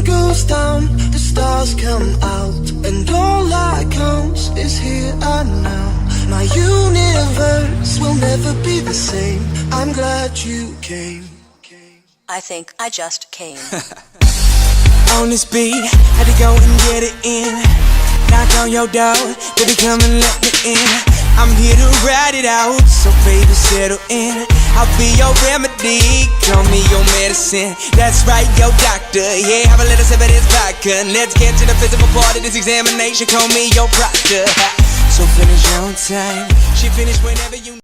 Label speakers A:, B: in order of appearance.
A: goes down, the stars come out, and all that counts is here and now. My universe will never be the same. I'm glad you came.
B: I think I just came.
C: On this beat, had to go and get it in. Knock on your door, baby come and let me in. I'm here to ride it out, so baby settle in. I'll be your remedy, call me your medicine. That's right, your doctor, yeah, have a little sip of this vodka. Let's get to the physical part of this examination, call me your proctor. So finish your time, she finish whenever you